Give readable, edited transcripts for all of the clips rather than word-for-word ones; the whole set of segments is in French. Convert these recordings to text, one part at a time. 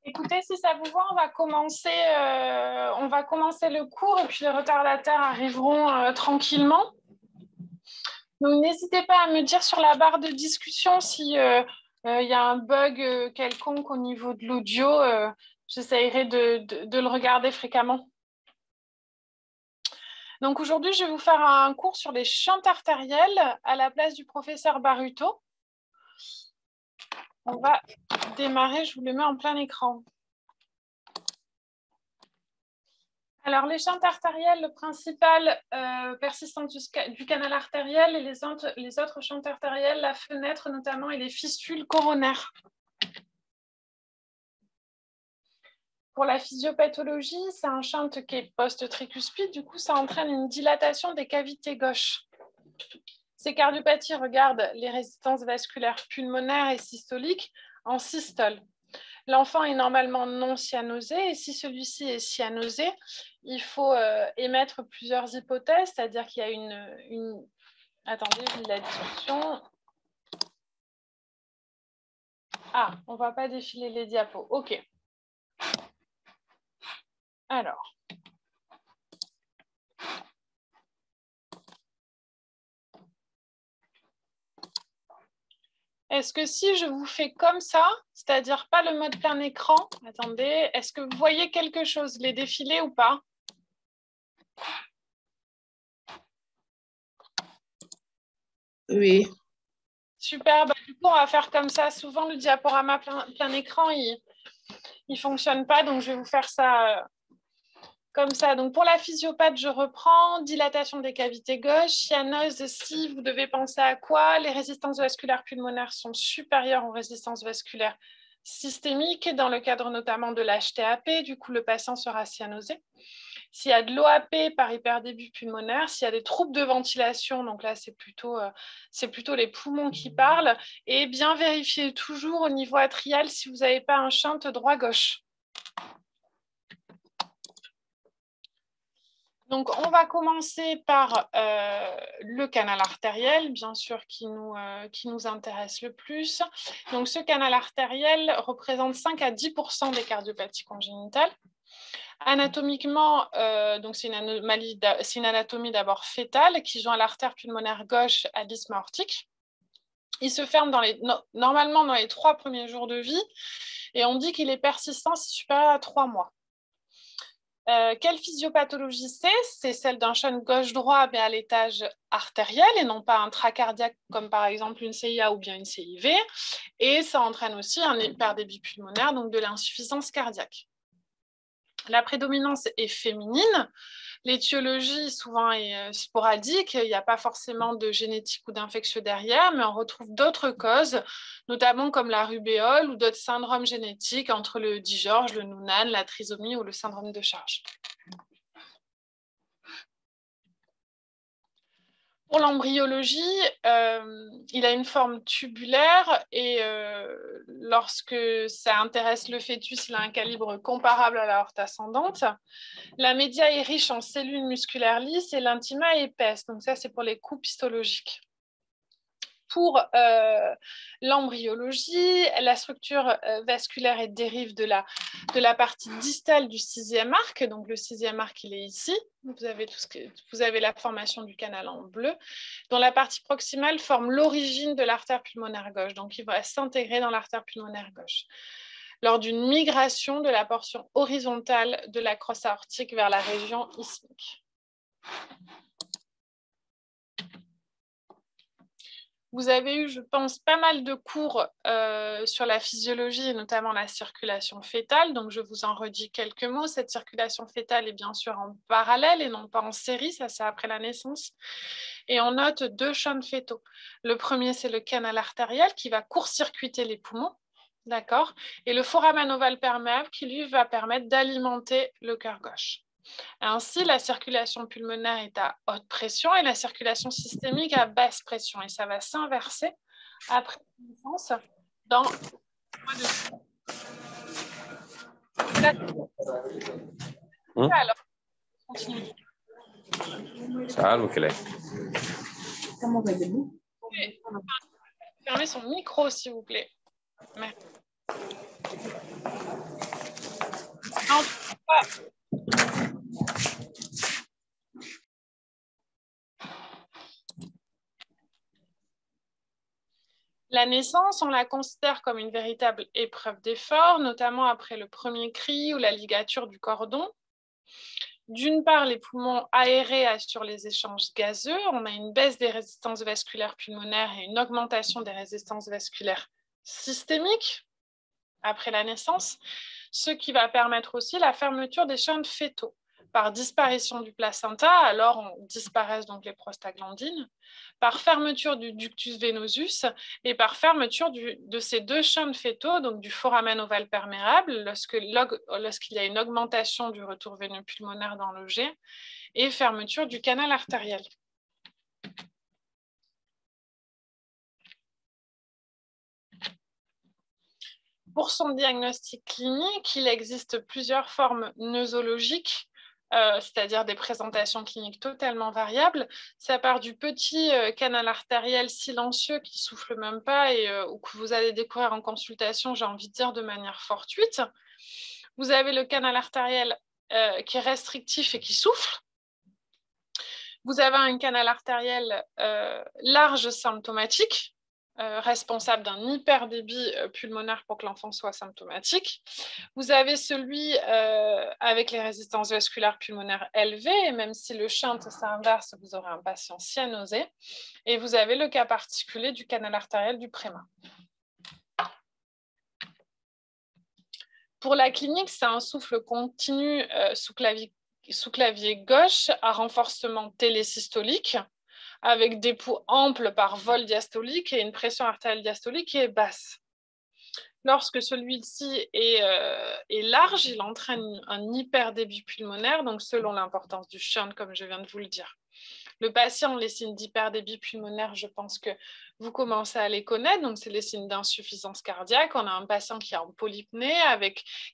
Écoutez, si ça vous va, on va commencer le cours et puis les retardataires arriveront tranquillement. Donc, n'hésitez pas à me dire sur la barre de discussion si y a un bug quelconque au niveau de l'audio. J'essaierai de le regarder fréquemment. Donc, aujourd'hui, je vais vous faire un cours sur les chantes artérielles à la place du professeur Baruto. On va démarrer, je vous le mets en plein écran. Alors, les chantes artérielles, le principal persistance du canal artériel et les autres chantes artérielles, la fenêtre notamment et les fistules coronaires. Pour la physiopathologie, c'est un shunt qui est post-tricuspide, du coup, ça entraîne une dilatation des cavités gauches. Ces cardiopathies regardent les résistances vasculaires pulmonaires et systoliques en systole. L'enfant est normalement non cyanosé et si celui-ci est cyanosé, il faut émettre plusieurs hypothèses, c'est-à-dire qu'il y a une... Attendez, je lis la discussion. Ah, on ne va pas défiler les diapos. OK. Alors. Est-ce que si je vous fais comme ça, c'est-à-dire pas le mode plein écran, attendez, est-ce que vous voyez quelque chose, les défilés ou pas? Oui. Super, bah, du coup, on va faire comme ça. Souvent, le diaporama plein écran, il ne fonctionne pas, donc je vais vous faire ça comme ça. Donc, pour la physiopathe, je reprends. Dilatation des cavités gauches, cyanose, si vous devez penser à quoi? Les résistances vasculaires pulmonaires sont supérieures aux résistances vasculaires systémiques, dans le cadre notamment de l'HTAP, du coup, le patient sera cyanosé. S'il y a de l'OAP par hyperdébut pulmonaire, s'il y a des troubles de ventilation, donc là, c'est plutôt les poumons qui parlent, et bien vérifier toujours au niveau atrial si vous n'avez pas un shunt droit-gauche. Donc, on va commencer par le canal artériel, bien sûr, qui nous intéresse le plus. Donc, ce canal artériel représente 5 à 10% des cardiopathies congénitales. Anatomiquement, c'est une anatomie d'abord fétale qui joint l'artère pulmonaire gauche à l'isthme aortique. Il se ferme normalement dans les 3 premiers jours de vie et on dit qu'il est persistant supérieur à 3 mois. Quelle physiopathologie c'est? C'est celle d'un shunt gauche-droit mais à l'étage artériel et non pas intracardiaque comme par exemple une CIA ou bien une CIV. Et ça entraîne aussi un hyperdébit pulmonaire, donc de l'insuffisance cardiaque. La prédominance est féminine. L'étiologie souvent est sporadique. Il n'y a pas forcément de génétique ou d'infectieux derrière, mais on retrouve d'autres causes, notamment comme la rubéole ou d'autres syndromes génétiques entre le Dijorge, le Noonan, la trisomie ou le syndrome de charge. Pour l'embryologie, il a une forme tubulaire et lorsque ça intéresse le fœtus, il a un calibre comparable à l'aorte ascendante. La média est riche en cellules musculaires lisses et l'intima est épaisse. Donc ça, c'est pour les coupes histologiques. Pour l'embryologie, la structure vasculaire est dérive de la partie distale du 6e arc. Donc, le 6e arc, il est ici. Vous avez la formation du canal en bleu, dont la partie proximale forme l'origine de l'artère pulmonaire gauche. Donc, il va s'intégrer dans l'artère pulmonaire gauche lors d'une migration de la portion horizontale de la crosse aortique vers la région isthmique. Vous avez eu, je pense, pas mal de cours sur la physiologie et notamment la circulation fœtale. Donc, je vous en redis quelques mots. Cette circulation fœtale est bien sûr en parallèle et non pas en série. Ça, c'est après la naissance. Et on note 2 shunts fœtaux. Le premier, c'est le canal artériel qui va court-circuiter les poumons. D'accord. Et le foramen ovale perméable qui, lui, va permettre d'alimenter le cœur gauche. Ainsi, la circulation pulmonaire est à haute pression et la circulation systémique à basse pression. Et ça va s'inverser après la naissance dans Alors, continue. Salve, Kelly. Fermez son micro, s'il vous plaît. Merci. En tout cas, la naissance, on la considère comme une véritable épreuve d'effort, notamment après le premier cri ou la ligature du cordon. D'une part, les poumons aérés assurent les échanges gazeux. On a une baisse des résistances vasculaires pulmonaires et une augmentation des résistances vasculaires systémiques après la naissance, ce qui va permettre aussi la fermeture des shunts fœtaux. Par disparition du placenta, alors disparaissent donc les prostaglandines, par fermeture du ductus venosus et par fermeture de ces deux shunts fœtaux, donc du foramen ovale perméable, lorsqu'il y a une augmentation du retour veineux pulmonaire dans le jet, et fermeture du canal artériel. Pour son diagnostic clinique, il existe plusieurs formes nosologiques, c'est-à-dire des présentations cliniques totalement variables. Ça part du petit canal artériel silencieux qui ne souffle même pas et ou que vous allez découvrir en consultation, j'ai envie de dire, de manière fortuite. Vous avez le canal artériel qui est restrictif et qui souffle. Vous avez un canal artériel large symptomatique, responsable d'un hyperdébit pulmonaire pour que l'enfant soit symptomatique. Vous avez celui avec les résistances vasculaires pulmonaires élevées, et même si le shunt s'inverse, vous aurez un patient cyanosé. Et vous avez le cas particulier du canal artériel du préma. Pour la clinique, c'est un souffle continu sous clavier gauche à renforcement télésystolique, avec des pouls amples par vol diastolique et une pression artérielle diastolique qui est basse. Lorsque celui-ci est large, il entraîne un hyperdébit pulmonaire, donc selon l'importance du shunt, comme je viens de vous le dire. Le patient, les signes d'hyperdébit pulmonaire, je pense que vous commencez à les connaître, donc c'est les signes d'insuffisance cardiaque. On a un patient qui est en polypnée,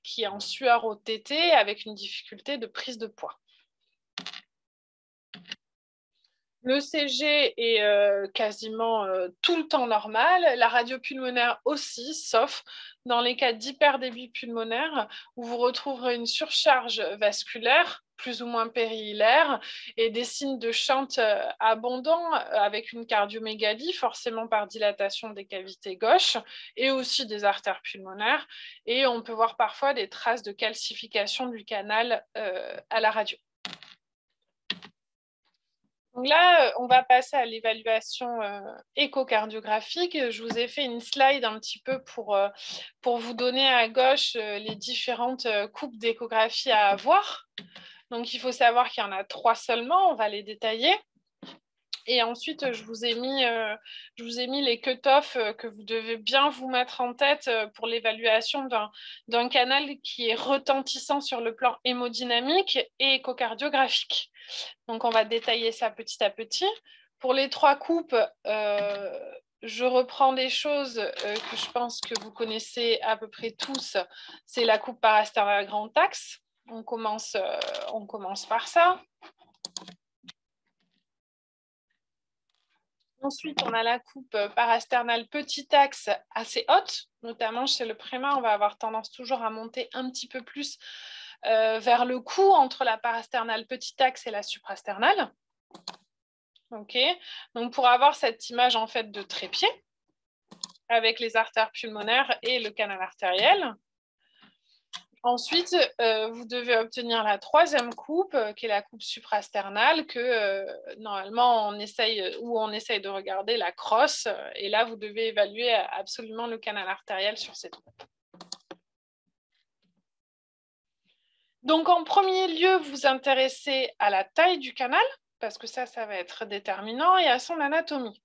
qui est en sueur au tété, avec une difficulté de prise de poids. Le CG est quasiment tout le temps normal, la radio pulmonaire aussi, sauf dans les cas d'hyperdébit pulmonaire où vous retrouverez une surcharge vasculaire, plus ou moins périhilaire, et des signes de shunt abondants avec une cardiomégalie, forcément par dilatation des cavités gauches, et aussi des artères pulmonaires. Et on peut voir parfois des traces de calcification du canal à la radio. Donc là, on va passer à l'évaluation échocardiographique. Je vous ai fait une slide un petit peu pour vous donner à gauche les différentes coupes d'échographie à avoir. Donc, il faut savoir qu'il y en a 3 seulement. On va les détailler. Et ensuite, je vous ai mis les cut-offs que vous devez bien vous mettre en tête pour l'évaluation d'un canal qui est retentissant sur le plan hémodynamique et échocardiographique. Donc, on va détailler ça petit à petit. Pour les 3 coupes, je reprends des choses que je pense que vous connaissez à peu près tous. C'est la coupe parasternale grand axe. On commence par ça. Ensuite, on a la coupe parasternale petit axe assez haute, notamment chez le préma, on va avoir tendance toujours à monter un petit peu plus vers le cou entre la parasternale petit axe et la suprasternale. Ok, donc pour avoir cette image en fait de trépied avec les artères pulmonaires et le canal artériel. Ensuite, vous devez obtenir la 3e coupe, qui est la coupe suprasternale, que normalement on essaye de regarder la crosse, et là vous devez évaluer absolument le canal artériel sur cette coupe. Donc en premier lieu, vous vous intéressez à la taille du canal, parce que ça va être déterminant, et à son anatomie.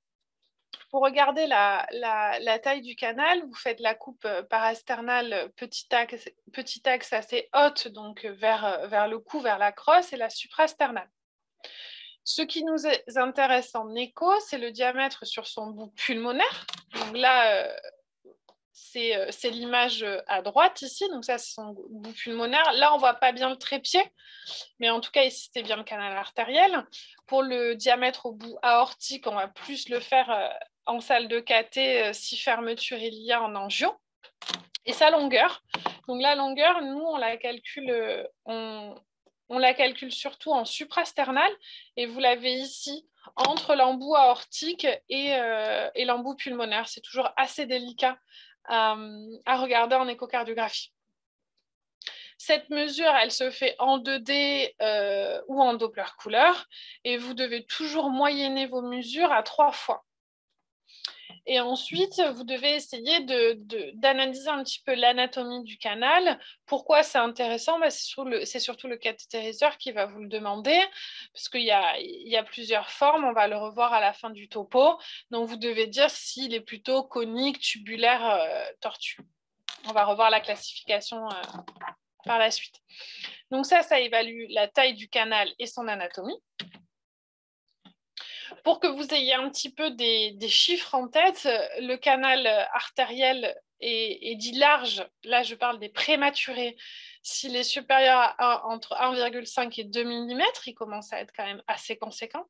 Pour regarder la taille du canal, vous faites la coupe parasternale petit axe assez haute, donc vers le cou, vers la crosse, et la suprasternale. Ce qui nous intéresse en écho, c'est le diamètre sur son bout pulmonaire. Donc là, c'est l'image à droite ici, donc ça c'est son bout pulmonaire. Là, on ne voit pas bien le trépied, mais en tout cas ici c'était bien le canal artériel. Pour le diamètre au bout aortique, on va plus le faire en salle de cathé si fermeture il y a en angio. et sa longueur. Donc la longueur, nous, on la calcule surtout en suprasternal, et vous l'avez ici entre l'embout aortique et l'embout pulmonaire. C'est toujours assez délicat à regarder en échocardiographie. Cette mesure, elle se fait en 2D ou en Doppler couleur, et vous devez toujours moyenner vos mesures à 3 fois. Et ensuite, vous devez essayer d'analyser un petit peu l'anatomie du canal. Pourquoi c'est intéressant? C'est surtout le cathétériseur qui va vous le demander, parce qu'il y a plusieurs formes, on va le revoir à la fin du topo. Donc, vous devez dire s'il est plutôt conique, tubulaire, tortu. On va revoir la classification par la suite. Donc ça évalue la taille du canal et son anatomie. Pour que vous ayez un petit peu des chiffres en tête, le canal artériel est dit large. Là, je parle des prématurés. S'il est supérieur à entre 1,5 et 2 mm, il commence à être quand même assez conséquent.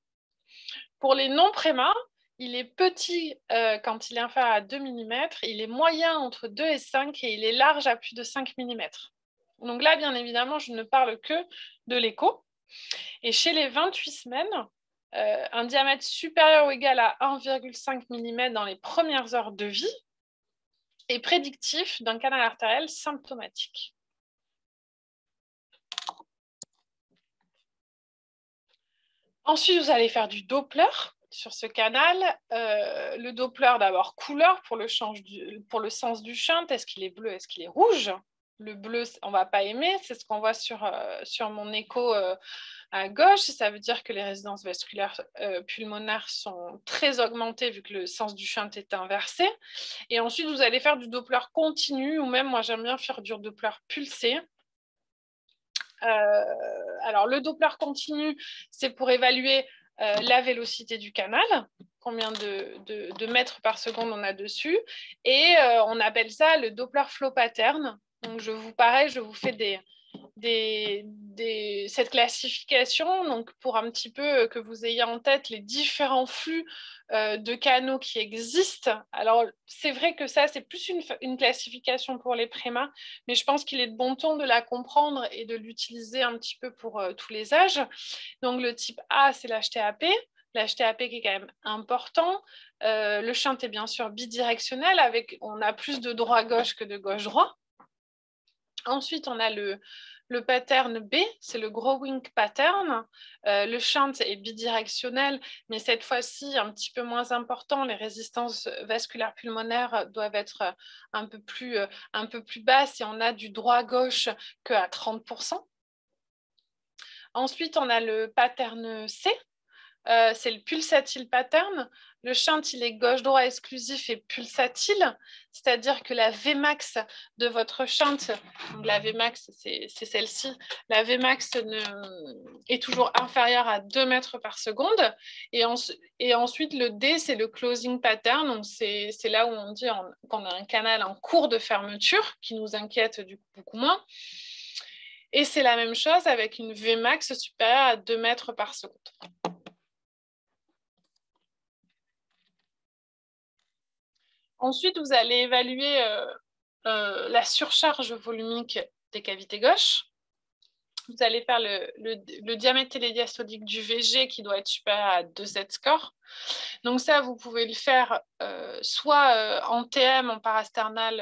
Pour les non-prémas, il est petit quand il est inférieur à 2 mm, il est moyen entre 2 et 5 et il est large à plus de 5 mm. Donc là, bien évidemment, je ne parle que de l'écho. Et chez les 28 semaines, un diamètre supérieur ou égal à 1,5 mm dans les premières heures de vie est prédictif d'un canal artériel symptomatique. Ensuite, vous allez faire du Doppler sur ce canal. Le Doppler, d'abord, couleur pour le sens du shunt. Est-ce qu'il est bleu? Est-ce qu'il est rouge? Le bleu, on ne va pas aimer. C'est ce qu'on voit sur mon écho à gauche. Ça veut dire que les résistances vasculaires pulmonaires sont très augmentées vu que le sens du shunt est inversé. Et ensuite, vous allez faire du Doppler continu, ou même, moi, j'aime bien faire du Doppler pulsé. Alors, le Doppler continu, c'est pour évaluer la vélocité du canal, combien de mètres par seconde on a dessus, et on appelle ça le Doppler flow pattern. Donc, je vous fais cette classification, donc pour un petit peu que vous ayez en tête les différents flux de canaux qui existent. Alors, c'est vrai que ça, c'est plus une classification pour les prémas, mais je pense qu'il est de bon ton de la comprendre et de l'utiliser un petit peu pour tous les âges. Donc, le type A, c'est l'HTAP. L'HTAP qui est quand même important. Le shunt est bien sûr bidirectionnel, on a plus de droit-gauche que de gauche-droit. Ensuite, on a le pattern B, c'est le growing pattern. Le shunt est bidirectionnel, mais cette fois-ci un petit peu moins important. Les résistances vasculaires pulmonaires doivent être un peu plus basses et on a du droit-gauche qu'à 30%. Ensuite, on a le pattern C. C'est le pulsatile pattern. Le shunt, il est gauche-droit exclusif et pulsatile, c'est-à-dire que la Vmax de votre shunt, donc la Vmax, c'est celle-ci, la Vmax est toujours inférieure à 2 mètres par seconde. Et ensuite, le D, c'est le closing pattern. Donc, c'est là où on dit qu'on a un canal en cours de fermeture, qui nous inquiète du coup beaucoup moins. Et c'est la même chose avec une Vmax supérieure à 2 mètres par seconde. Ensuite, vous allez évaluer la surcharge volumique des cavités gauches. Vous allez faire le diamètre télédiastolique du VG qui doit être supérieur à 2Z score. Donc ça, vous pouvez le faire soit en TM, en parasternal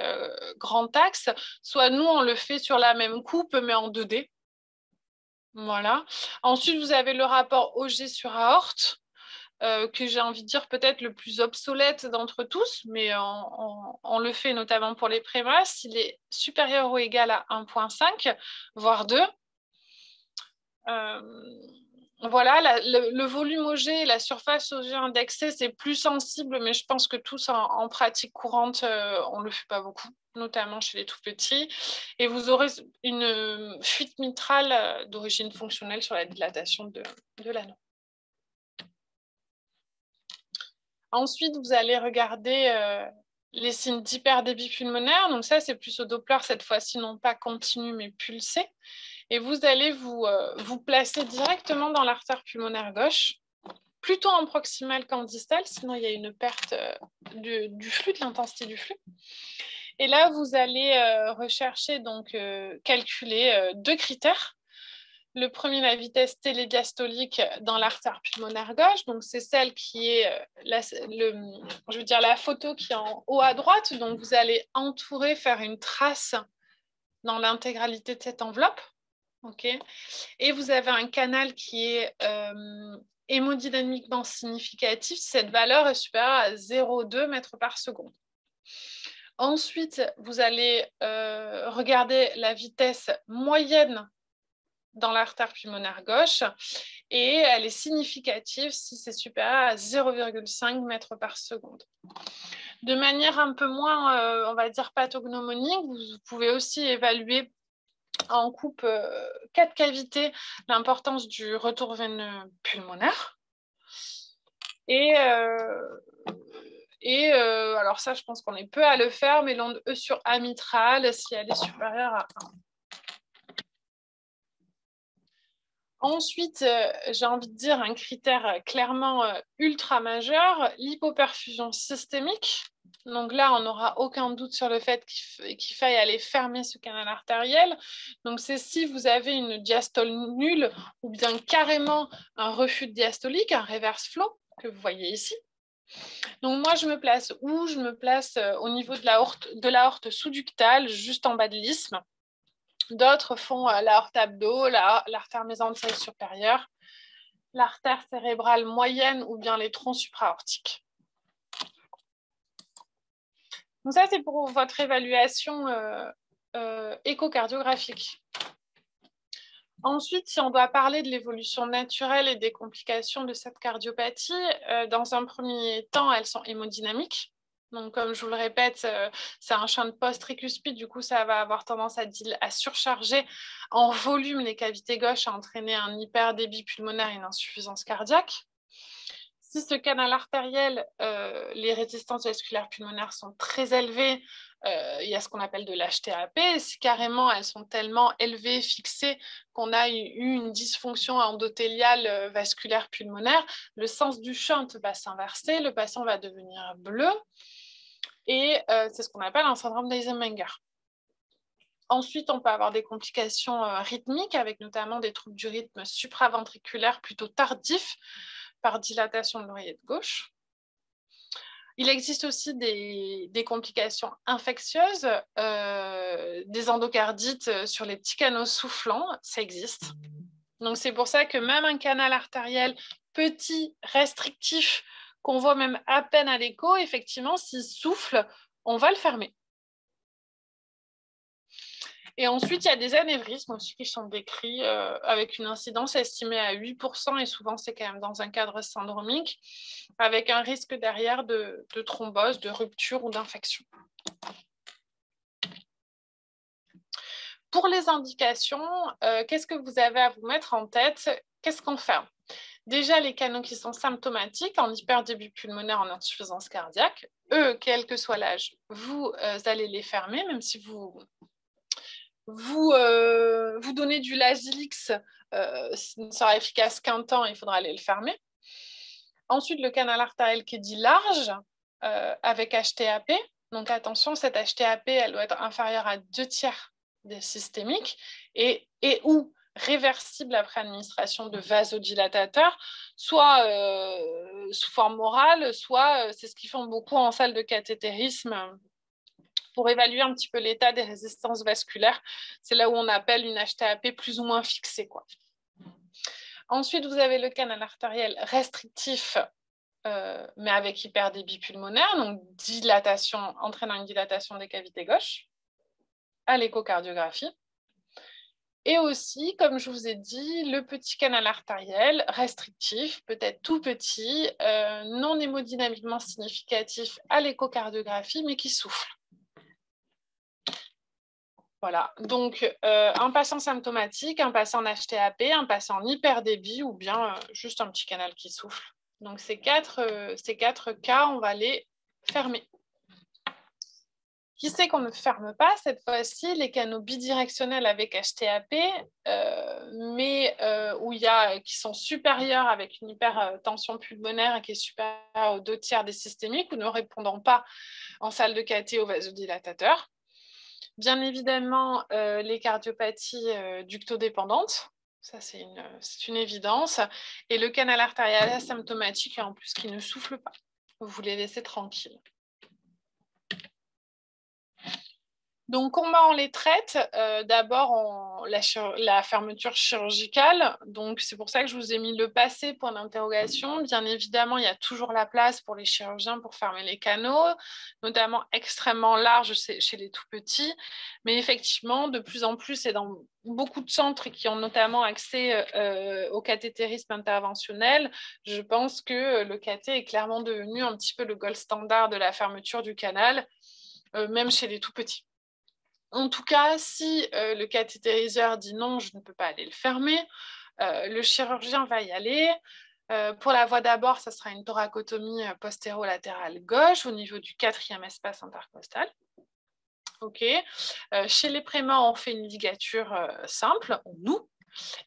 grand axe, soit nous, on le fait sur la même coupe, mais en 2D. Voilà. Ensuite, vous avez le rapport OG sur aorte. Que j'ai envie de dire peut-être le plus obsolète d'entre tous, mais on le fait notamment pour les prémas, s'il est supérieur ou égal à 1,5, voire 2. Voilà, le volume OG et la surface OG indexée, c'est plus sensible, mais je pense que tous en pratique courante, on ne le fait pas beaucoup, notamment chez les tout petits. Et vous aurez une fuite mitrale d'origine fonctionnelle sur la dilatation de l'anneau. Ensuite, vous allez regarder les signes d'hyperdébit pulmonaire. Donc ça, c'est plus au Doppler cette fois-ci, non pas continu, mais pulsé. Et vous allez vous placer directement dans l'artère pulmonaire gauche, plutôt en proximale qu'en distale, sinon il y a une perte du flux, de l'intensité du flux. Et là, vous allez rechercher, donc calculer deux critères. Le premier, la vitesse télédiastolique dans l'artère pulmonaire gauche. Donc, c'est celle qui est, je veux dire, la photo qui est en haut à droite. Donc, vous allez entourer, faire une trace dans l'intégralité de cette enveloppe. Okay. Et vous avez un canal qui est hémodynamiquement significatif si cette valeur est supérieure à 0,2 mètres par seconde. Ensuite, vous allez regarder la vitesse moyenne dans l'artère pulmonaire gauche et elle est significative si c'est supérieur à 0,5 mètres par seconde. De manière un peu moins, on va dire, pathognomonique, vous pouvez aussi évaluer en coupe 4 cavités l'importance du retour veineux pulmonaire. Alors ça, je pense qu'on est peu à le faire, mais l'onde E sur amitrale, si elle est supérieure à 1. Ensuite, j'ai envie de dire un critère clairement ultra majeur, l'hypoperfusion systémique. Donc là, on n'aura aucun doute sur le fait qu'il faille aller fermer ce canal artériel. Donc c'est si vous avez une diastole nulle ou bien carrément un refus diastolique, un reverse flow, que vous voyez ici. Donc moi, je me place où? Je me place au niveau de l'aorte sous-ductale, juste en bas de l'isthme. D'autres font l'aorte abdo, l'artère mésentérique supérieure, l'artère cérébrale moyenne ou bien les troncs supraortiques. Donc ça, c'est pour votre évaluation échocardiographique. Ensuite, si on doit parler de l'évolution naturelle et des complications de cette cardiopathie, dans un premier temps, elles sont hémodynamiques. Donc, comme je vous le répète, c'est un champ de poste tricuspide, du coup, ça va avoir tendance à surcharger en volume les cavités gauches, à entraîner un hyperdébit pulmonaire et une insuffisance cardiaque. Si ce canal artériel, les résistances vasculaires pulmonaires sont très élevées, il y a ce qu'on appelle de l'HTAP. Si carrément elles sont tellement élevées, fixées, qu'on a eu une dysfonction endothéliale vasculaire pulmonaire, le sens du shunt va s'inverser, le patient va devenir bleu, et c'est ce qu'on appelle un syndrome d'Eisenmenger. Ensuite, on peut avoir des complications rythmiques, avec notamment des troubles du rythme supraventriculaire plutôt tardifs, par dilatation de l'oreillette gauche. Il existe aussi des complications infectieuses, des endocardites sur les petits canaux soufflants, ça existe. Donc c'est pour ça que même un canal artériel petit, restrictif, qu'on voit même à peine à l'écho, effectivement, s'il souffle, on va le fermer. Et ensuite, il y a des anévrismes aussi qui sont décrits avec une incidence estimée à 8%, et souvent c'est quand même dans un cadre syndromique, avec un risque derrière de thrombose, de rupture ou d'infection. Pour les indications, qu'est-ce que vous avez à vous mettre en tête? Qu'est-ce qu'on ferme? Déjà, les canaux qui sont symptomatiques, en hyperdébut pulmonaire, en insuffisance cardiaque, eux, quel que soit l'âge, vous allez les fermer, même si vous donnez du Lasix, ce ne sera efficace qu'un temps, il faudra aller le fermer. Ensuite, le canal artériel qui est dit large, avec HTAP. Donc attention, cette HTAP, elle doit être inférieure à 2/3 des systémiques et ou réversible après administration de vasodilatateurs, soit sous forme orale, soit c'est ce qu'ils font beaucoup en salle de cathétérisme, pour évaluer un petit peu l'état des résistances vasculaires. C'est là où on appelle une HTAP plus ou moins fixée, quoi. Ensuite, vous avez le canal artériel restrictif, mais avec hyperdébit pulmonaire, donc dilatation, entraînant une dilatation des cavités gauches, à l'échocardiographie. Et aussi, comme je vous ai dit, le petit canal artériel restrictif, peut-être tout petit, non hémodynamiquement significatif à l'échocardiographie, mais qui souffle. Voilà, donc un patient symptomatique, un patient en HTAP, un patient en hyperdébit ou bien juste un petit canal qui souffle. Donc ces quatre cas, on va les fermer. Qui sait qu'on ne ferme pas cette fois-ci les canaux bidirectionnels avec HTAP, mais qui sont supérieurs avec une hypertension pulmonaire qui est supérieure aux 2/3 des systémiques ou ne répondant pas en salle de cathé aux vasodilatateurs. Bien évidemment, les cardiopathies ductodépendantes, ça c'est une évidence, et le canal artériel asymptomatique et en plus qui ne souffle pas. Vous les laissez tranquilles. Donc, comment on les traite? D'abord, la fermeture chirurgicale. Donc, c'est pour ça que je vous ai mis le passé, point d'interrogation. Bien évidemment, il y a toujours la place pour les chirurgiens pour fermer les canaux, notamment extrêmement larges chez les tout petits. Mais effectivement, de plus en plus, et dans beaucoup de centres qui ont notamment accès au cathétérisme interventionnel, je pense que le cathé est clairement devenu un petit peu le gold standard de la fermeture du canal, même chez les tout petits. En tout cas, si le cathétériseur dit non, je ne peux pas aller le fermer, le chirurgien va y aller. Pour la voie d'abord, ça sera une thoracotomie postéro-latérale gauche au niveau du 4e espace intercostal. Ok. Chez les prémats, on fait une ligature simple, nous.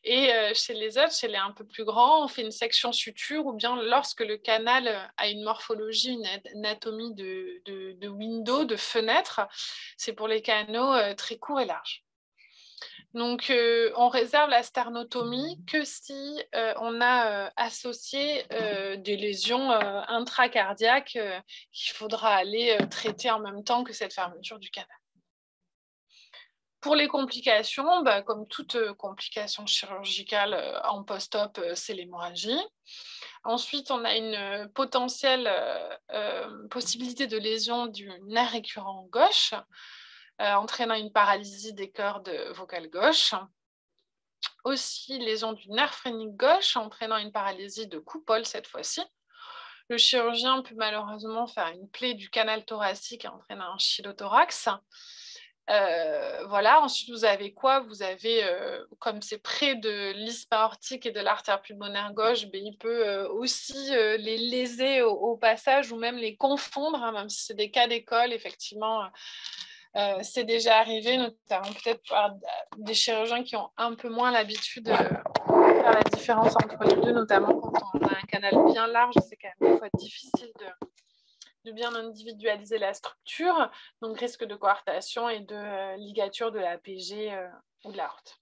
Et chez les autres, chez les un peu plus grands, on fait une section suture ou bien lorsque le canal a une morphologie, une anatomie de window, de fenêtre, c'est pour les canaux très courts et larges. Donc, on réserve la sternotomie que si on a associé des lésions intracardiaques qu'il faudra aller traiter en même temps que cette fermeture du canal. Pour les complications, comme toute complication chirurgicale en post-op, c'est l'hémorragie. Ensuite, on a une potentielle possibilité de lésion du nerf récurrent gauche, entraînant une paralysie des cordes vocales gauches. Aussi, lésion du nerf phrénique gauche, entraînant une paralysie de coupole cette fois-ci. Le chirurgien peut malheureusement faire une plaie du canal thoracique et entraîner un chylothorax. Voilà, ensuite vous avez quoi? Vous avez, comme c'est près de l'isthme aortique et de l'artère pulmonaire gauche, il peut aussi les léser au passage ou même les confondre, hein, même si c'est des cas d'école, effectivement, c'est déjà arrivé, notamment peut-être par des chirurgiens qui ont un peu moins l'habitude de faire la différence entre les deux, notamment quand on a un canal bien large, c'est quand même des fois difficile de bien individualiser la structure, donc risque de coartation et de ligature de la PG ou de l'aorte.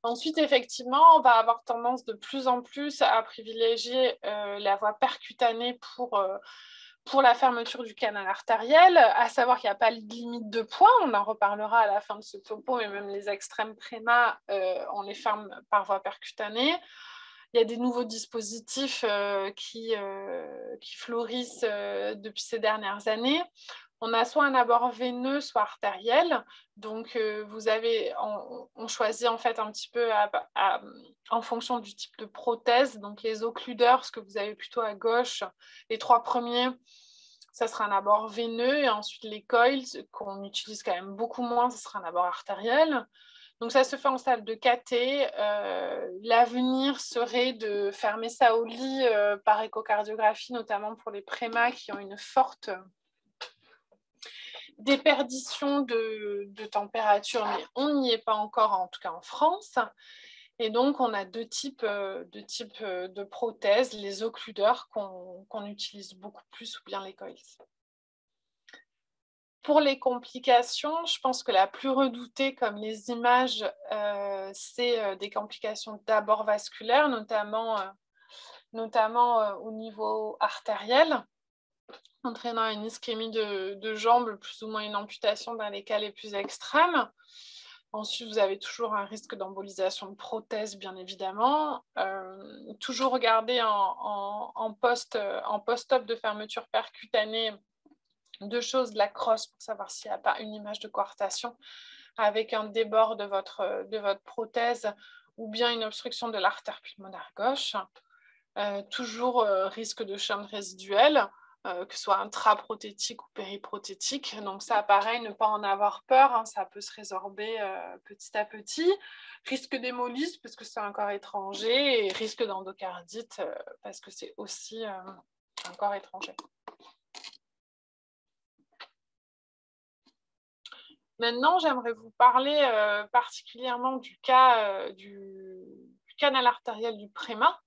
Ensuite, effectivement, on va avoir tendance de plus en plus à privilégier la voie percutanée pour la fermeture du canal artériel, à savoir qu'il n'y a pas de limite de poids, on en reparlera à la fin de ce topo, mais même les extrêmes prémas, on les ferme par voie percutanée. Il y a des nouveaux dispositifs qui fleurissent depuis ces dernières années. On a soit un abord veineux, soit artériel. Donc, on choisit en fait un petit peu en fonction du type de prothèse. Donc, les occludeurs, ce que vous avez plutôt à gauche, les 3 premiers, ça sera un abord veineux. Et ensuite, les coils, qu'on utilise quand même beaucoup moins, ce sera un abord artériel. Donc, ça se fait en salle de cathé. L'avenir serait de fermer ça au lit par échocardiographie, notamment pour les prémas qui ont une forte déperdition de température, mais on n'y est pas encore, en tout cas en France. Et donc, on a deux types de prothèses, les occludeurs qu'on utilise beaucoup plus, ou bien les coils. Pour les complications, je pense que la plus redoutée, comme les images, c'est des complications d'abord vasculaires, notamment au niveau artériel, entraînant une ischémie de jambes, plus ou moins une amputation dans les cas les plus extrêmes. Ensuite, vous avez toujours un risque d'embolisation de prothèse, bien évidemment. Toujours regarder en post-op de fermeture percutanée 2 choses, de la crosse pour savoir s'il n'y a pas une image de coartation avec un débord de votre prothèse ou bien une obstruction de l'artère pulmonaire gauche. Toujours risque de chaîne résiduelle, que ce soit intraprothétique ou périprothétique. Donc ça, pareil, ne pas en avoir peur, hein, ça peut se résorber petit à petit. Risque d'hémolyse parce que c'est un corps étranger et risque d'endocardite parce que c'est aussi un corps étranger. Maintenant, j'aimerais vous parler particulièrement du cas du canal artériel du préma.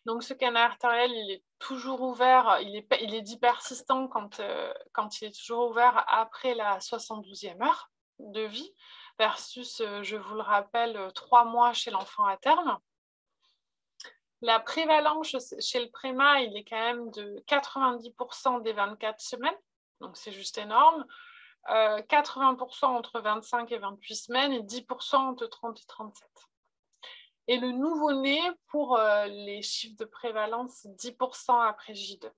Donc, ce canal artériel, il est toujours ouvert, il est dit persistant quand il est toujours ouvert après la 72e heure de vie, versus, je vous le rappelle, 3 mois chez l'enfant à terme. La prévalence chez le préma, il est quand même de 90% des 24 semaines, donc c'est juste énorme. 80% entre 25 et 28 semaines et 10% entre 30 et 37. Et le nouveau-né, pour les chiffres de prévalence, c'est 10% après J2.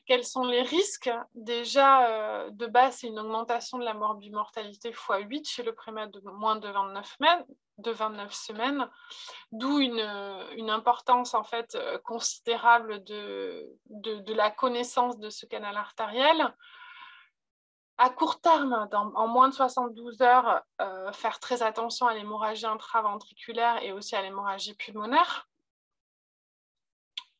Quels sont les risques? Déjà, de base, c'est une augmentation de la morbimortalité x8 chez le préma de moins de 29 semaines, d'où une importance en fait considérable de la connaissance de ce canal artériel. À court terme, en moins de 72 heures, faire très attention à l'hémorragie intraventriculaire et aussi à l'hémorragie pulmonaire.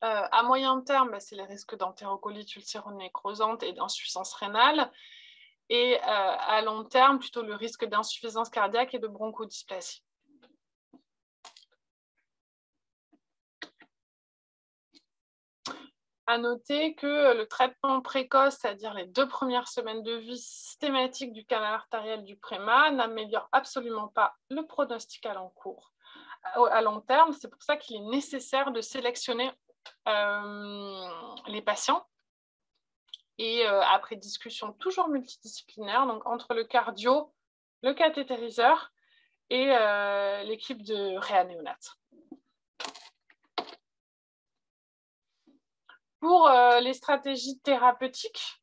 À moyen terme, c'est les risques d'entérocolite ulcéronécrosante et d'insuffisance rénale. Et à long terme, plutôt le risque d'insuffisance cardiaque et de bronchodysplasie. À noter que le traitement précoce, c'est-à-dire les 2 premières semaines de vie systématique du canal artériel du préma, n'améliore absolument pas le pronostic à long terme. C'est pour ça qu'il est nécessaire de sélectionner les patients. Et après discussion toujours multidisciplinaire, donc entre le cardio, le cathétériseur et l'équipe de réanéonate. Pour les stratégies thérapeutiques,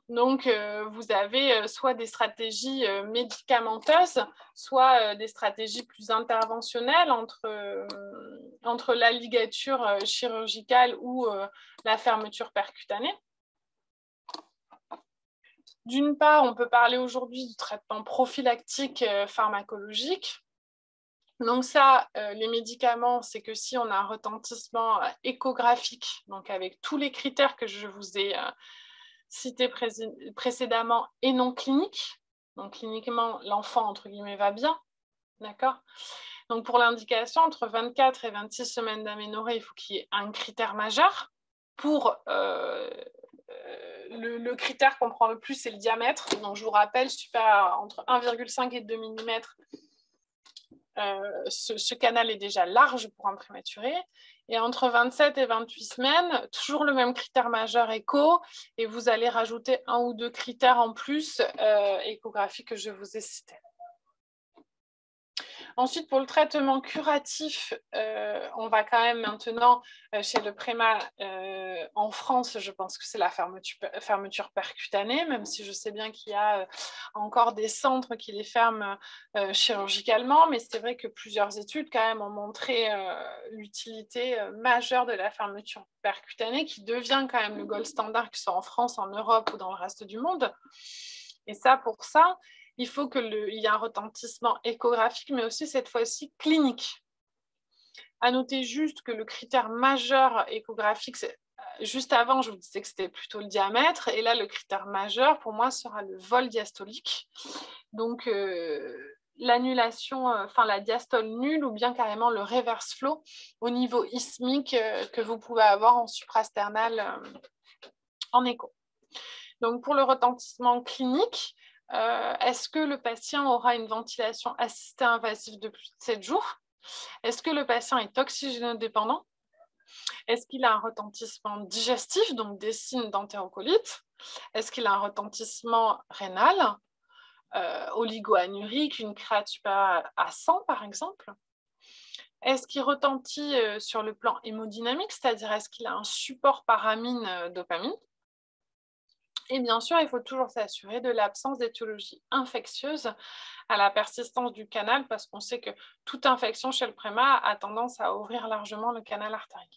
donc vous avez soit des stratégies médicamenteuses, soit des stratégies plus interventionnelles entre la ligature chirurgicale ou la fermeture percutanée. D'une part, on peut parler aujourd'hui du traitement prophylactique pharmacologique. Donc ça, les médicaments, c'est que si on a un retentissement échographique, donc avec tous les critères que je vous ai cités précédemment et non cliniques, donc cliniquement, l'enfant, entre guillemets, va bien, d'accord? Donc pour l'indication, entre 24 et 26 semaines d'aménorrhée, il faut qu'il y ait un critère majeur. Pour le critère qu'on prend le plus, c'est le diamètre. Donc je vous rappelle, entre 1,5 et 2 mm, ce canal est déjà large pour un prématuré. Et entre 27 et 28 semaines, toujours le même critère majeur écho, et vous allez rajouter 1 ou 2 critères en plus échographiques que je vous ai cités. Ensuite, pour le traitement curatif, on va quand même maintenant chez le préma en France, je pense que c'est la fermeture percutanée, même si je sais bien qu'il y a encore des centres qui les ferment chirurgicalement, mais c'est vrai que plusieurs études quand même ont montré l'utilité majeure de la fermeture percutanée, qui devient quand même le gold standard, que ce soit en France, en Europe ou dans le reste du monde. Et ça, pour ça, il faut qu'il y ait un retentissement échographique, mais aussi cette fois-ci clinique. À noter juste que le critère majeur échographique, juste avant, je vous disais que c'était plutôt le diamètre, et là, le critère majeur, pour moi, sera le vol diastolique. Donc, l'annulation, la diastole nulle, ou bien carrément le reverse flow au niveau isthmique que vous pouvez avoir en suprasternal en écho. Donc, pour le retentissement clinique, est-ce que le patient aura une ventilation assistée invasive de plus de 7 jours? Est-ce que le patient est oxygénodépendant? Est-ce qu'il a un retentissement digestif, donc des signes d'entérocolite? Est-ce qu'il a un retentissement rénal, oligo-anurique, une créate supérieure à 100 par exemple? Est-ce qu'il retentit sur le plan hémodynamique, c'est-à-dire est-ce qu'il a un support par amine-dopamine? Et bien sûr, il faut toujours s'assurer de l'absence d'étiologie infectieuse à la persistance du canal, parce qu'on sait que toute infection chez le préma a tendance à ouvrir largement le canal artériel.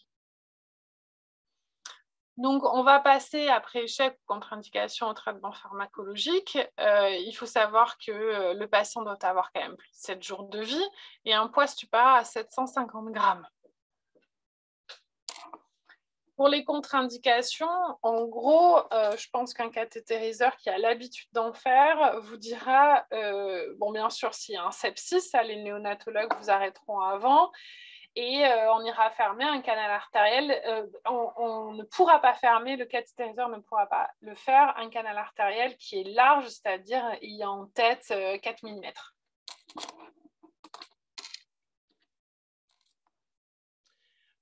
Donc, on va passer, après échec ou contre-indication au traitement pharmacologique. Il faut savoir que le patient doit avoir quand même plus de 7 jours de vie et un poids supérieur à 750 grammes. Pour les contre-indications, en gros, je pense qu'un cathétériseur qui a l'habitude d'en faire vous dira, bon, bien sûr, s'il y a un sepsis, ça, les néonatologues vous arrêteront avant, et on ira fermer un canal artériel. On ne pourra pas fermer, le cathétériseur ne pourra pas le faire, un canal artériel qui est large, c'est-à-dire il y a en tête 4 mm.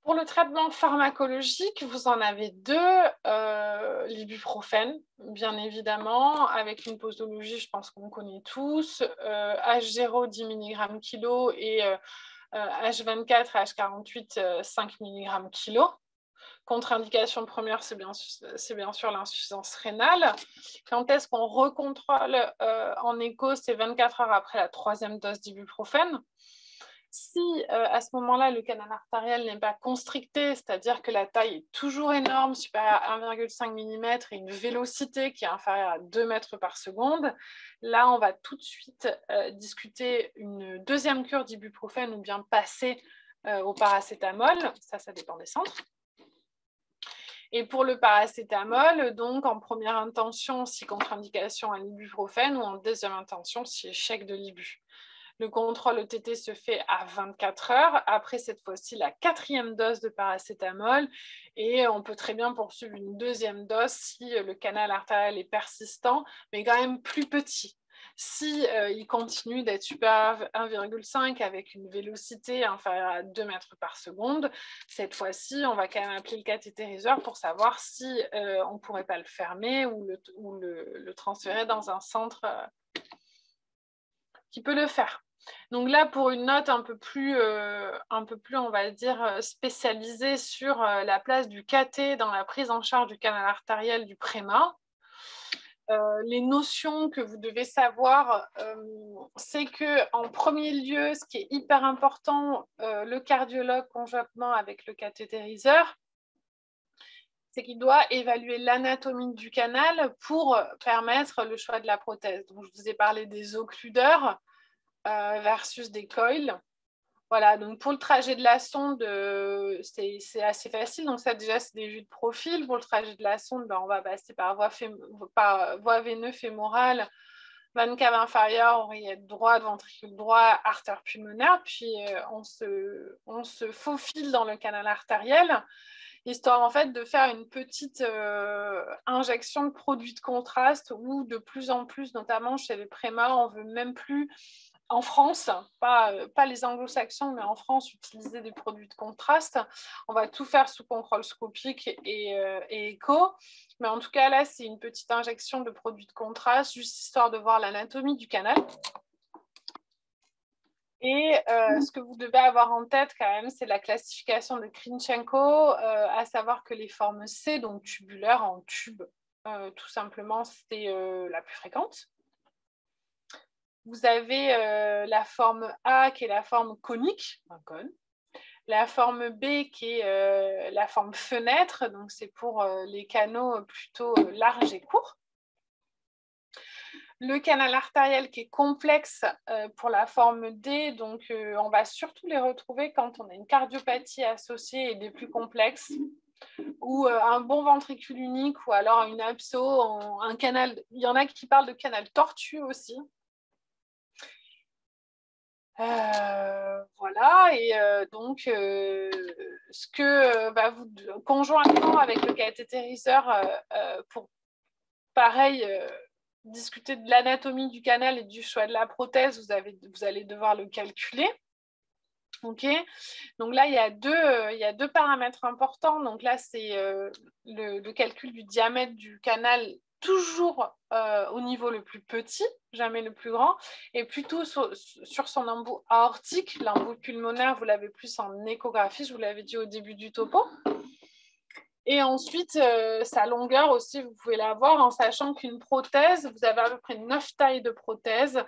Pour le traitement pharmacologique, vous en avez deux, l'ibuprofène, bien évidemment, avec une posologie, je pense qu'on connaît tous, H0, 10 mg kg et H24, H48, 5 mg kg. Contre-indication première, c'est bien sûr l'insuffisance rénale. Quand est-ce qu'on recontrôle en écho? C'est 24 heures après la 3e dose d'ibuprofène. Si à ce moment-là, le canal artériel n'est pas constricté, c'est-à-dire que la taille est toujours énorme, supérieure à 1,5 mm et une vélocité qui est inférieure à 2 mètres par seconde, là, on va tout de suite discuter une deuxième cure d'ibuprofène ou bien passer au paracétamol. Ça dépend des centres. Et pour le paracétamol, donc en première intention, si contre-indication à l'ibuprofène, ou en deuxième intention, si échec de l'ibu. Le contrôle ETT se fait à 24 heures, après cette fois-ci la 4e dose de paracétamol, et on peut très bien poursuivre une deuxième dose si le canal artériel est persistant, mais quand même plus petit. Si il continue d'être supérieur à 1,5 avec une vélocité inférieure à 2 mètres par seconde, cette fois-ci, on va quand même appeler le cathétériseur pour savoir si on ne pourrait pas le fermer ou le transférer dans un centre qui peut le faire. Donc là, pour une note un peu plus, on va dire, spécialisée sur la place du cathé dans la prise en charge du canal artériel du préma, les notions que vous devez savoir, c'est qu'en premier lieu, ce qui est hyper important, le cardiologue conjointement avec le cathétériseur, c'est qu'il doit évaluer l'anatomie du canal pour permettre le choix de la prothèse. Donc, je vous ai parlé des occludeurs versus des coils. Voilà, donc pour le trajet de la sonde, c'est assez facile. Donc ça, déjà, c'est des vues de profil. Pour le trajet de la sonde, on va passer par voie veineuse fémorale, veine cave inférieure, oreillette droite, ventricule droit, artère pulmonaire. Puis on se faufile dans le canal artériel, histoire en fait de faire une petite injection de produits de contraste, où de plus en plus, notamment chez les prémas, on veut même plus, en France, pas les anglo-saxons, mais en France, utiliser des produits de contraste. On va tout faire sous contrôle scopique et écho. Mais en tout cas, là, c'est une petite injection de produits de contraste, juste histoire de voir l'anatomie du canal. Et ce que vous devez avoir en tête quand même, c'est la classification de Krinchenko, à savoir que les formes C, donc tubulaires en tube, tout simplement, c'est la plus fréquente. Vous avez la forme A qui est la forme conique, un cône. La forme B qui est la forme fenêtre, donc c'est pour les canaux plutôt larges et courts. Le canal artériel qui est complexe pour la forme D, donc on va surtout les retrouver quand on a une cardiopathie associée et des plus complexes, ou un bon ventricule unique, ou alors une abso, un canal. Il y en a qui parlent de canal tortueux aussi. Voilà, et donc ce que vous conjointement avec le cathétériseur pour pareil discuter de l'anatomie du canal et du choix de la prothèse, vous allez devoir le calculer. Ok, donc là il y a deux paramètres importants. Donc là c'est le calcul du diamètre du canal, toujours au niveau le plus petit, jamais le plus grand, et plutôt sur son embout aortique. L'embout pulmonaire, vous l'avez plus en échographie, je vous l'avais dit au début du topo. Et ensuite, sa longueur aussi, vous pouvez la voir en sachant qu'une prothèse, vous avez à peu près 9 tailles de prothèse,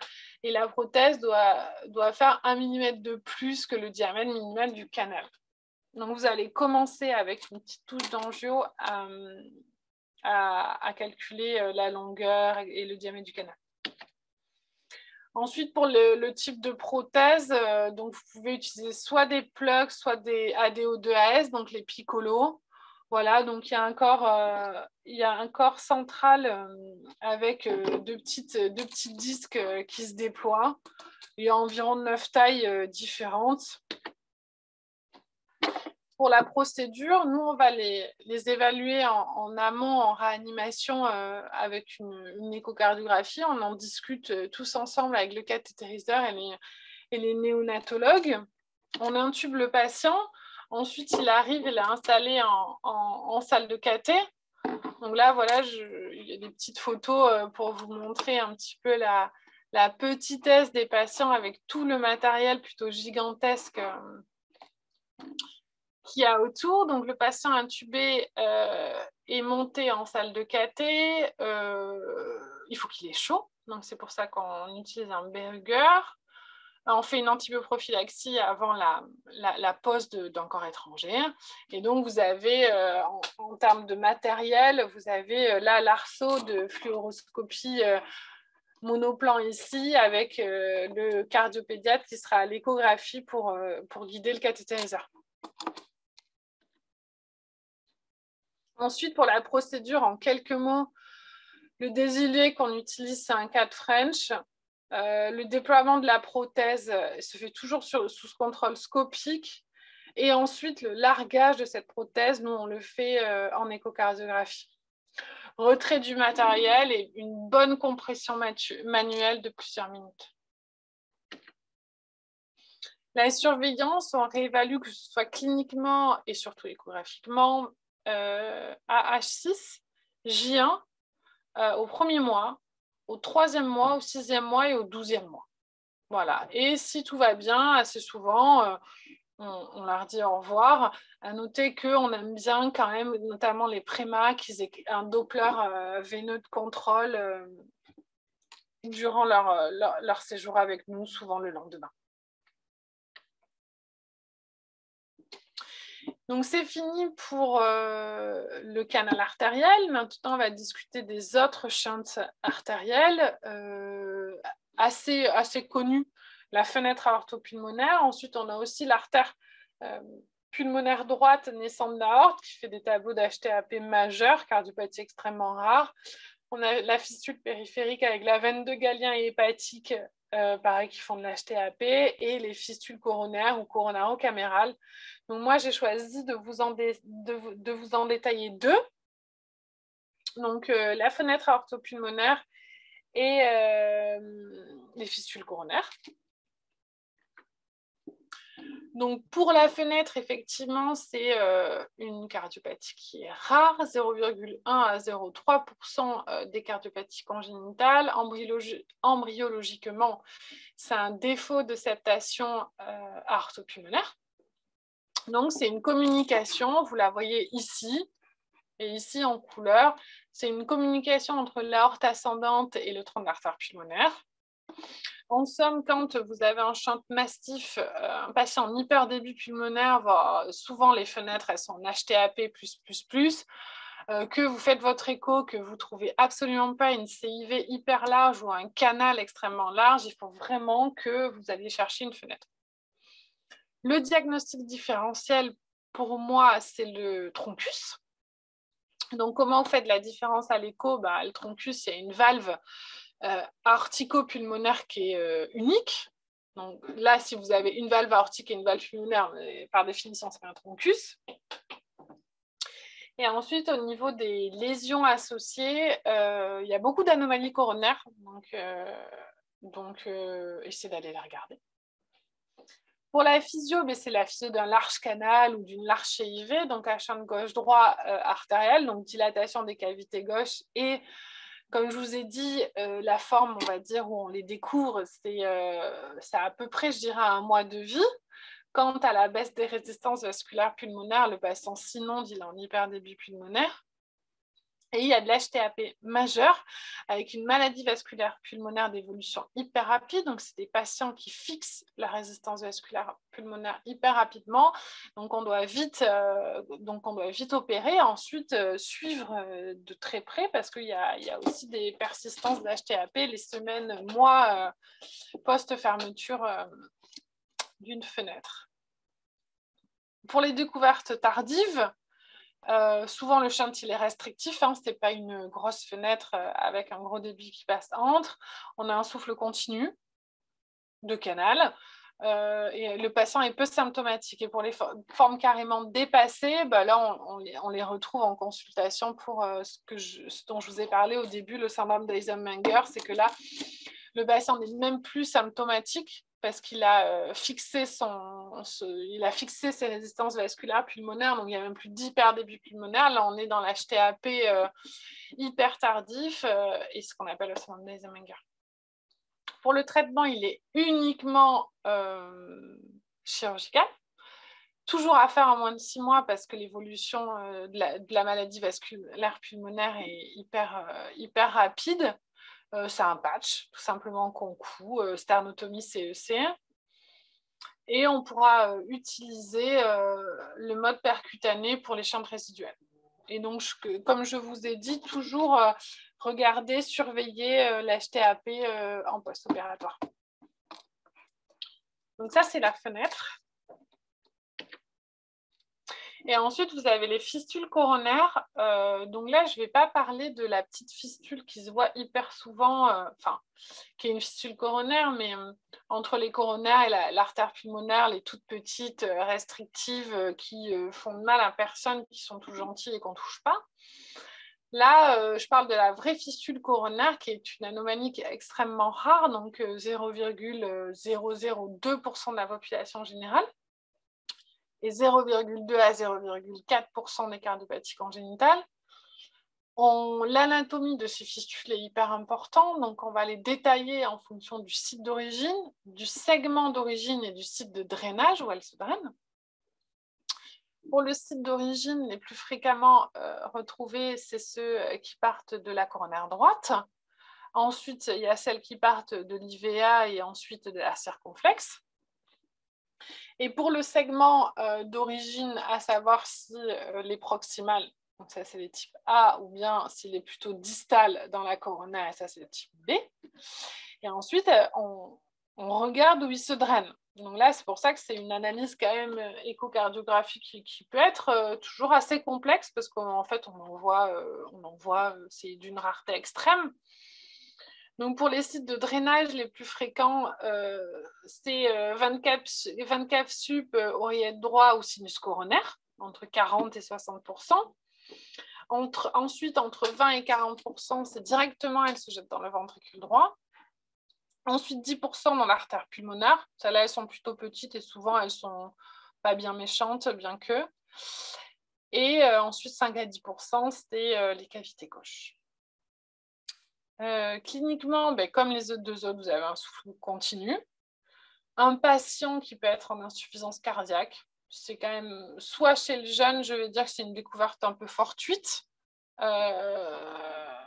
et la prothèse doit faire 1 mm de plus que le diamètre minimal du canal. Donc, vous allez commencer avec une petite touche d'angio à calculer la longueur et le diamètre du canal. Ensuite, pour le type de prothèse, donc vous pouvez utiliser soit des plugs, soit des ADO2AS, donc les Piccolo, Voilà, donc il y a un corps central avec deux petits disques qui se déploient. Il y a environ 9 tailles différentes. Pour la procédure, nous, on va les évaluer en amont, en réanimation, avec une échocardiographie. On en discute tous ensemble avec le cathétériseur et les néonatologues. On intube le patient. Ensuite, il arrive, il est installé en salle de cathé. Donc là, voilà, il y a des petites photos pour vous montrer un petit peu la petitesse des patients avec tout le matériel plutôt gigantesque qu'il y a autour. Donc, le patient intubé est monté en salle de cathé. Il faut qu'il ait chaud. Donc, c'est pour ça qu'on utilise un Berger. On fait une antibioprophylaxie avant la pose d'un corps étranger. Et donc, vous avez, en termes de matériel, vous avez là l'arceau de fluoroscopie monoplan ici, avec le cardiopédiatre qui sera à l'échographie pour guider le cathétériseur. Ensuite, pour la procédure, en quelques mots, le désilé qu'on utilise, c'est un CAD French. Le déploiement de la prothèse se fait toujours sous contrôle scopique. Et ensuite, le largage de cette prothèse, nous, on le fait en échocardiographie. Retrait du matériel et une bonne compression manuelle de plusieurs minutes. La surveillance, on réévalue que ce soit cliniquement et surtout échographiquement AH6, J1 au 1er mois, au 3e mois, au 6e mois et au 12e mois. Voilà. Et si tout va bien, assez souvent, on leur dit au revoir. À noter qu'on aime bien quand même, notamment les prémas, qu'ils aient un Doppler veineux de contrôle durant leur séjour avec nous, souvent le lendemain. Donc, c'est fini pour le canal artériel. Maintenant, on va discuter des autres shunts artériels assez connus. La fenêtre aortopulmonaire. Ensuite, on a aussi l'artère pulmonaire droite naissante d'aorte qui fait des tableaux d'HTAP majeur, cardiopathie extrêmement rare. On a la fistule périphérique avec la veine de Galien et hépatique, pareil, qui font de l'HTAP, et les fistules coronaires ou coronaro-camérales. Donc moi, j'ai choisi de vous en détailler deux. Donc la fenêtre aortopulmonaire et les fistules coronaires. Donc, pour la fenêtre, effectivement, c'est une cardiopathie qui est rare, 0,1 à 0,3% des cardiopathies congénitales. Embryologiquement, c'est un défaut de septation aortopulmonaire. Donc, c'est une communication, vous la voyez ici, et ici en couleur, c'est une communication entre l'aorte ascendante et le tronc de l'artère pulmonaire. En somme, quand vous avez un shunt massif, un patient en hyperdébit pulmonaire, souvent les fenêtres elles sont en HTAP++, que vous faites votre écho, que vous ne trouvez absolument pas une CIV hyper large ou un canal extrêmement large, il faut vraiment que vous alliez chercher une fenêtre. Le diagnostic différentiel, pour moi, c'est le troncus. Donc, comment vous faites la différence à l'écho? Le troncus, il y a une valve aortico-pulmonaire qui est unique. Donc là, si vous avez une valve aortique et une valve pulmonaire, par définition, c'est un troncus. Et ensuite, au niveau des lésions associées, il y a beaucoup d'anomalies coronaires. Donc essayez d'aller les regarder. Pour la physio, c'est la physio d'un large canal ou d'une large CIV, donc à shunt gauche-droit artériel, donc dilatation des cavités gauches et comme je vous ai dit, la forme, on va dire, où on les découvre, c'est à peu près, je dirais, 1 mois de vie. Quant à la baisse des résistances vasculaires pulmonaires, le patient s'inonde, il est en hyperdébit pulmonaire. Et il y a de l'HTAP majeur avec une maladie vasculaire pulmonaire d'évolution hyper rapide. Donc, c'est des patients qui fixent la résistance vasculaire pulmonaire hyper rapidement. Donc, on doit vite opérer. Ensuite, suivre de très près parce qu'il y a aussi des persistances d'HTAP les semaines, mois post-fermeture d'une fenêtre. Pour les découvertes tardives, Souvent, le shunt, il est restrictif, hein, ce n'est pas une grosse fenêtre avec un gros débit qui passe entre. On a un souffle continu de canal. Et le patient est peu symptomatique. Et pour les formes carrément dépassées, bah là, on les retrouve en consultation pour ce dont je vous ai parlé au début, le syndrome d'Eisenmenger. C'est que là, le patient n'est même plus symptomatique parce qu'il a, fixé ses résistances vasculaires pulmonaires, donc il n'y a même plus d'hyperdébut pulmonaire. Là, on est dans l'HTAP hyper tardif et ce qu'on appelle le syndrome d'Eisenmenger. Pour le traitement, il est uniquement chirurgical. Toujours à faire en moins de 6 mois parce que l'évolution de la maladie vasculaire pulmonaire est hyper rapide. C'est un patch, tout simplement qu'on coud, sternotomie CEC. Et on pourra utiliser le mode percutané pour les shunts résiduels. Et donc, comme je vous ai dit, toujours regarder, surveiller l'HTAP en post-opératoire. Donc ça, c'est la fenêtre. Et ensuite, vous avez les fistules coronaires. Donc là, je ne vais pas parler de la petite fistule qui se voit hyper souvent, qui est une fistule coronaire, mais entre les coronaires et l'artère pulmonaire, les toutes petites restrictives qui font de mal à personne, qui sont tout gentilles et qu'on ne touche pas. Là, je parle de la vraie fistule coronaire, qui est une anomalie qui est extrêmement rare, donc 0,002% de la population générale, et 0,2 à 0,4% des cardiopathies congénitales. L'anatomie de ces fistules est hyper importante, donc on va les détailler en fonction du site d'origine, du segment d'origine et du site de drainage où elles se drainent. Pour le site d'origine, les plus fréquemment retrouvés, c'est ceux qui partent de la coronaire droite. Ensuite, il y a celles qui partent de l'IVA et ensuite de la circonflexe. Et pour le segment d'origine, à savoir si les proximales, donc ça c'est les types A, ou bien s'il est plutôt distal dans la coronaire, et ça c'est le type B. Et ensuite, on regarde où il se draine. Donc là, c'est pour ça que c'est une analyse quand même échocardiographique qui peut être toujours assez complexe, parce qu'en fait, on en voit c'est d'une rareté extrême. Donc pour les sites de drainage les plus fréquents, c'est 24 sup, oreillette droit ou sinus coronaire, entre 40 et 60%. Ensuite, entre 20 et 40%, c'est directement, elles se jettent dans le ventricule droit. Ensuite, 10% dans l'artère pulmonaire. Celles-là, elles sont plutôt petites et souvent, elles ne sont pas bien méchantes, bien que. Et ensuite, 5 à 10%, c'est les cavités gauches. Cliniquement, comme les deux autres, vous avez un souffle continu. Un patient qui peut être en insuffisance cardiaque, c'est quand même, soit chez le jeune, je vais dire que c'est une découverte un peu fortuite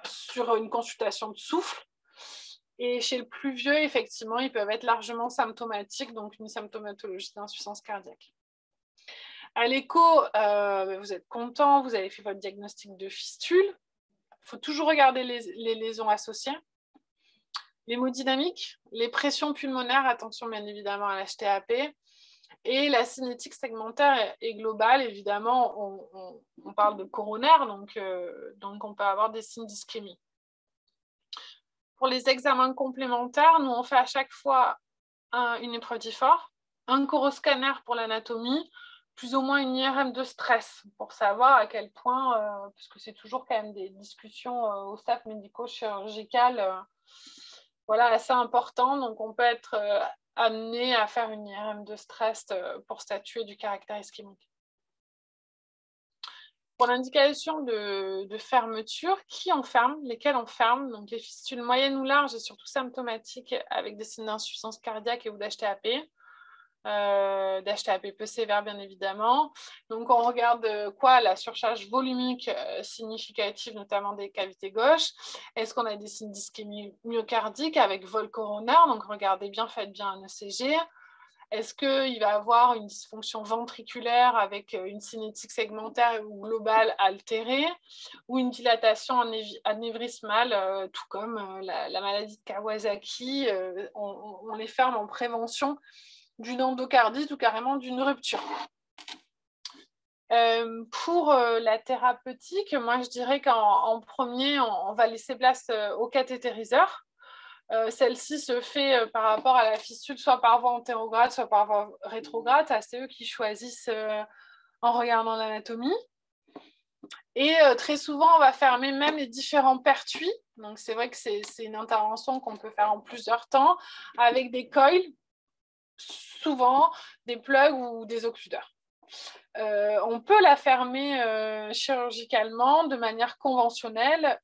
sur une consultation de souffle. Et chez le plus vieux, effectivement, ils peuvent être largement symptomatiques, donc une symptomatologie d'insuffisance cardiaque. À l'écho, vous êtes content, vous avez fait votre diagnostic de fistule. Il faut toujours regarder les lésions associées. L'hémodynamique, les pressions pulmonaires, attention bien évidemment à l'HTAP, et la cinétique segmentaire et globale, évidemment, on parle de coronaire, donc on peut avoir des signes d'ischémie. Pour les examens complémentaires, nous on fait à chaque fois une épreuve d'effort, un coroscanner pour l'anatomie, plus ou moins une IRM de stress pour savoir à quel point, parce que c'est toujours quand même des discussions au staff médico-chirurgical, voilà, assez important. Donc, on peut être amené à faire une IRM de stress pour statuer du caractère ischémique. Pour l'indication de fermeture, qui on ferme, lesquelles on ferme, donc les fistules moyennes ou larges et surtout symptomatiques avec des signes d'insuffisance cardiaque et ou d'HTAP. D'HTAP peu sévère bien évidemment. Donc on regarde quoi? La surcharge volumique significative, notamment des cavités gauches. Est-ce qu'on a des signes d'ischémie myocardique avec vol coronaire? Donc regardez bien, faites bien un ECG. Est-ce qu'il va avoir une dysfonction ventriculaire avec une cinétique segmentaire ou globale altérée ou une dilatation anévrismale, tout comme la maladie de Kawasaki, on les ferme en prévention d'une endocardite ou carrément d'une rupture. Pour la thérapeutique, moi je dirais qu'en premier, on va laisser place au cathétériseur. Celle-ci se fait par rapport à la fistule, soit par voie antérograde, soit par voie rétrograde. C'est eux qui choisissent en regardant l'anatomie. Et très souvent, on va fermer même les différents pertuis. Donc, c'est vrai que c'est une intervention qu'on peut faire en plusieurs temps avec des coils, souvent des plugs ou des occludeurs. On peut la fermer chirurgicalement de manière conventionnelle,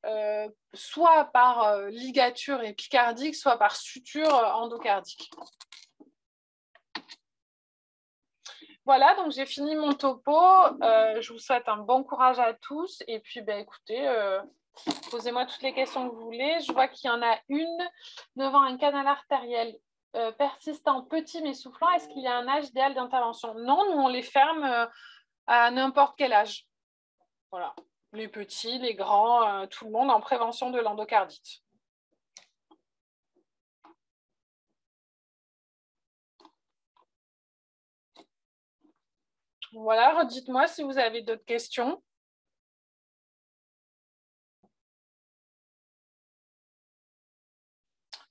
soit par ligature épicardique, soit par suture endocardique. Voilà, donc j'ai fini mon topo. Je vous souhaite un bon courage à tous. Et puis, écoutez, posez-moi toutes les questions que vous voulez. Je vois qu'il y en a une devant un canal artériel persistant, petit mais soufflant. Est-ce qu'il y a un âge idéal d'intervention? Non, nous, on les ferme à n'importe quel âge. Voilà, les petits, les grands, tout le monde en prévention de l'endocardite. Voilà, redites-moi si vous avez d'autres questions.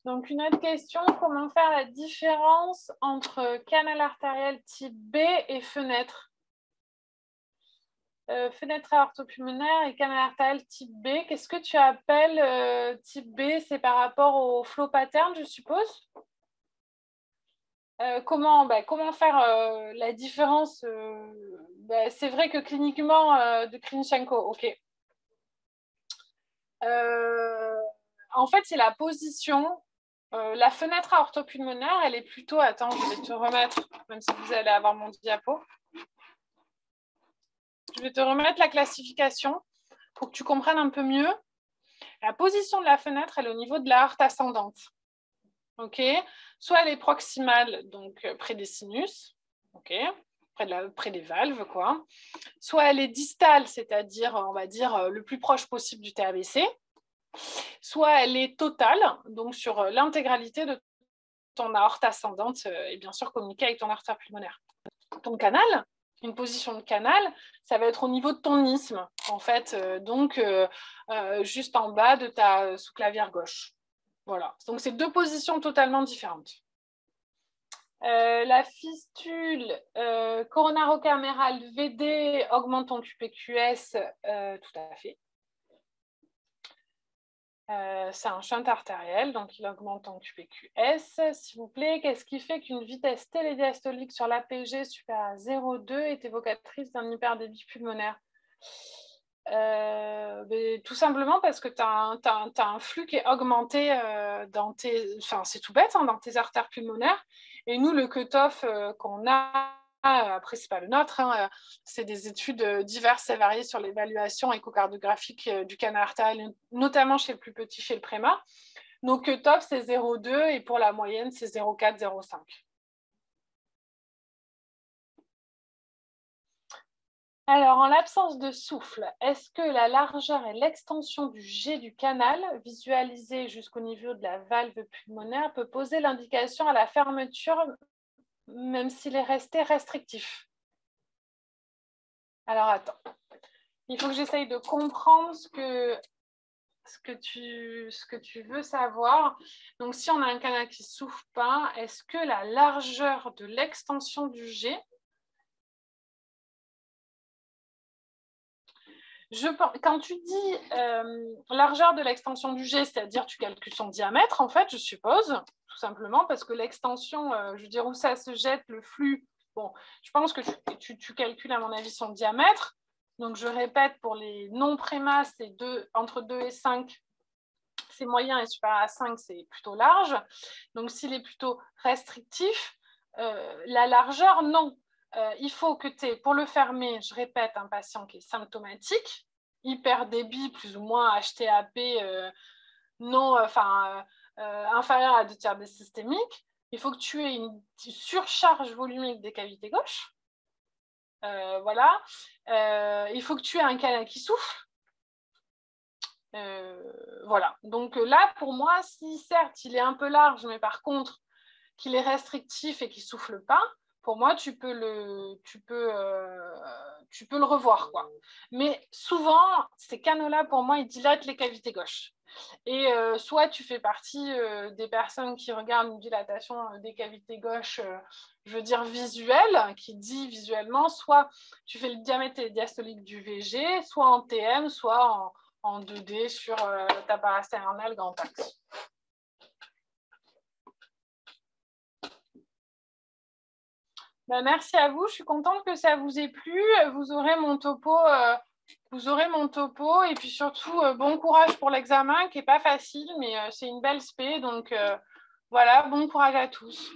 Donc, une autre question, comment faire la différence entre canal artériel type B et fenêtre? Fenêtre aortopulmonaire et canal artériel type B, qu'est-ce que tu appelles type B? C'est par rapport au flow pattern, je suppose? Comment faire la différence? C'est vrai que cliniquement, de Klinichenko, ok. En fait, c'est la position. La fenêtre aortopulmonaire, elle est plutôt... Attends, je vais te remettre, même si vous allez avoir mon diapo. Je vais te remettre la classification pour que tu comprennes un peu mieux. La position de la fenêtre, elle est au niveau de la aorte ascendante. Ok, soit elle est proximale, donc près des sinus, ok, près des valves, quoi. Soit elle est distale, c'est-à-dire, on va dire, le plus proche possible du TAVC. Soit elle est totale, donc sur l'intégralité de ton aorte ascendante et bien sûr communiquer avec ton artère pulmonaire. Ton canal, une position de canal, ça va être au niveau de ton isthme, en fait, juste en bas de ta sous-clavière gauche. Voilà, donc c'est deux positions totalement différentes. La fistule coronaro-camérale VD augmente ton QPQS, tout à fait. C'est un shunt artériel, donc il augmente ton QPQS. S'il vous plaît, qu'est-ce qui fait qu'une vitesse télédiastolique sur l'APG supérieure à 0,2 est évocatrice d'un hyperdébit pulmonaire? Tout simplement parce que tu as un flux qui est augmenté dans tes... Enfin, c'est tout bête, hein, dans tes artères pulmonaires. Et nous, le cutoff qu'on a, après, ce n'est pas le nôtre, hein, c'est des études diverses et variées sur l'évaluation échocardiographique du canal artériel, notamment chez le plus petit, chez le préma. Nos cutoffs, c'est 0,2 et pour la moyenne, c'est 0,4, 0,5. Alors, en l'absence de souffle, est-ce que la largeur et l'extension du jet du canal, visualisée jusqu'au niveau de la valve pulmonaire, peut poser l'indication à la fermeture, même s'il est resté restrictif? Alors, attends. Il faut que j'essaye de comprendre ce que tu veux savoir. Donc, si on a un canal qui ne souffle pas, est-ce que la largeur de l'extension du jet... Quand tu dis largeur de l'extension du jet, c'est-à-dire tu calcules son diamètre, en fait, je suppose, tout simplement, parce que l'extension, je veux dire, où ça se jette, le flux, bon, je pense que tu calcules, à mon avis, son diamètre. Donc, je répète, pour les non-prémas, c'est entre 2 et 5, c'est moyen, et supérieur à 5, c'est plutôt large. Donc, s'il est plutôt restrictif, la largeur, non. Il faut que tu aies, pour le fermer, je répète, un patient qui est symptomatique, hyperdébit plus ou moins HTAP inférieur à 2/3 des systémiques. Il faut que tu aies une surcharge volumique des cavités gauches. Voilà. Il faut que tu aies un canal qui souffle. Voilà. Donc là, pour moi, si certes, il est un peu large, mais par contre, qu'il est restrictif et qu'il ne souffle pas, pour moi, tu peux le revoir, quoi. Mais souvent, ces canaux-là, pour moi, ils dilatent les cavités gauches. Et soit tu fais partie des personnes qui regardent une dilatation des cavités gauches, je veux dire visuelle, qui dit visuellement, soit tu fais le diamètre diastolique du VG, soit en TM, soit en 2D sur ta parasternale grand axe. Ben, merci à vous, je suis contente que ça vous ait plu. Vous aurez mon topo. Et puis surtout, bon courage pour l'examen qui n'est pas facile, mais c'est une belle spé. Donc voilà, bon courage à tous.